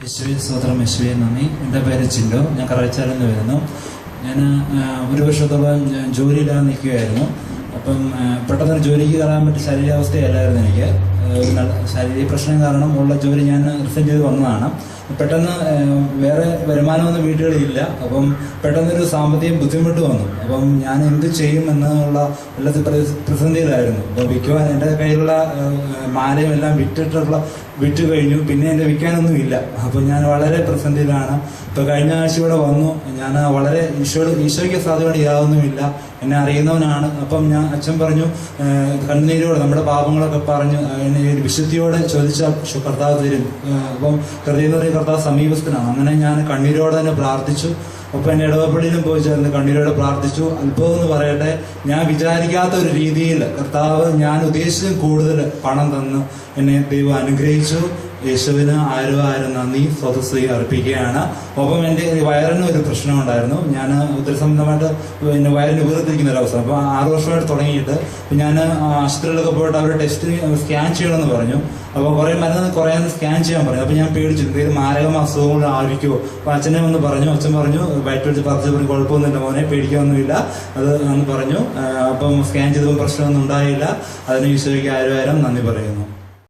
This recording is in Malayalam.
യേശുവേ സ്തോത്രം, യേശുവേ നന്ദി. എൻ്റെ പേര് ചില്ലോ, ഞാൻ കറച്ചാലിൽ നിന്ന് വരുന്നു. ഞാൻ ഒരു വർഷത്തോളം ജോലിയില്ലാതെ നിൽക്കുകയായിരുന്നു. അപ്പം പെട്ടെന്നൊരു ജോലിക്ക് കയറാൻ പറ്റിയ ശരീരാവസ്ഥയല്ലായിരുന്നു എനിക്ക്. ഒരു ശാരീരിക പ്രശ്നം കാരണം ഉള്ള ജോലി ഞാൻ റിസൈൻ ചെയ്ത് വന്നതാണ്. പെട്ടെന്ന് വേറെ വരുമാനമൊന്നും വീട്ടുകളിലില്ല. അപ്പം പെട്ടെന്നൊരു സാമ്പത്തിക ബുദ്ധിമുട്ട് വന്നു. അപ്പം ഞാൻ എന്ത് ചെയ്യും എന്നുള്ള എല്ലാ പ്രതിസന്ധിയിലായിരുന്നു. അപ്പോൾ വിൽക്കുവാൻ എൻ്റെ കയ്യിലുള്ള മാലയും എല്ലാം വിറ്റ് കഴിഞ്ഞു. പിന്നെ എൻ്റെ വിൽക്കാനൊന്നും ഇല്ല. അപ്പോൾ ഞാൻ വളരെ പ്രതിസന്ധിയിലാണ്. ഇപ്പോൾ കഴിഞ്ഞ ആഴ്ച ഇവിടെ വന്നു. ഞാൻ വളരെ ഈശോയ്ക്ക് സാധ്യത യാതൊന്നുമില്ല, എന്നെ അറിയുന്നവനാണ്. അപ്പം അച്ഛൻ പറഞ്ഞു, കണ്ണീരോടെ നമ്മുടെ പാപങ്ങളൊക്കെ പറഞ്ഞു എന്നെ ഒരു വിശുദ്ധിയോടെ ചോദിച്ചാൽ കർത്താവ് തരും. അപ്പം ഹൃദയം കർത്താവ് സമീപസ്ഥനാണ്. അങ്ങനെ ഞാൻ കണ്ണീരോടെ തന്നെ പ്രാർത്ഥിച്ചു. ഒപ്പം എൻ്റെ ഇടവപ്പള്ളിയിലും പോയി ചേർന്ന് കണ്ണീരോടെ പ്രാർത്ഥിച്ചു. അത്ഭുതം എന്ന് പറയട്ടെ, ഞാൻ വിചാരിക്കാത്ത ഒരു രീതിയിൽ കർത്താവ് ഞാൻ ഉദ്ദേശിച്ചതും കൂടുതൽ പണം തന്ന് എന്നെ ദൈവം അനുഗ്രഹിച്ചു. യേശുവിന് ആയിരം നന്ദി സ്വതസ്തി അർപ്പിക്കുകയാണ്. ഒപ്പം എൻ്റെ വയറിന് ഒരു പ്രശ്നം ഉണ്ടായിരുന്നു. ഞാൻ ഉദരസംബന്ധമായിട്ട് പിന്നെ വയറിന് വീർത്തിരിക്കുന്ന ഒരവസ്ഥ. അപ്പോൾ 6 വർഷമായിട്ട് തുടങ്ങിയിട്ട് ഞാൻ ആശുപത്രിയിലൊക്കെ പോയിട്ട് അവർ ടെസ്റ്റ് സ്കാൻ ചെയ്യണമെന്ന് പറഞ്ഞു. അപ്പോൾ കുറേ മരുന്ന് കുറയാൻ സ്കാൻ ചെയ്യാൻ പറഞ്ഞു. അപ്പോൾ ഞാൻ പേടിച്ചു, എന്തെങ്കിലും മാരകമായ അസുഖങ്ങൾ ആയിരിക്കുമോ. അപ്പോൾ അച്ഛനെ ഒന്ന് പറഞ്ഞു. അച്ഛൻ പറഞ്ഞു, വയറ്റ് വെച്ച് പറഞ്ഞു, കുഴപ്പമൊന്നുമില്ല മോനെ, പേടിക്കാനൊന്നുമില്ല അത് എന്ന് പറഞ്ഞു. അപ്പം സ്കാൻ ചെയ്തപ്പോൾ പ്രശ്നമൊന്നും ഉണ്ടായില്ല. അതിന് ഈശോയ്ക്ക് 1000 നന്ദി പറയുന്നു.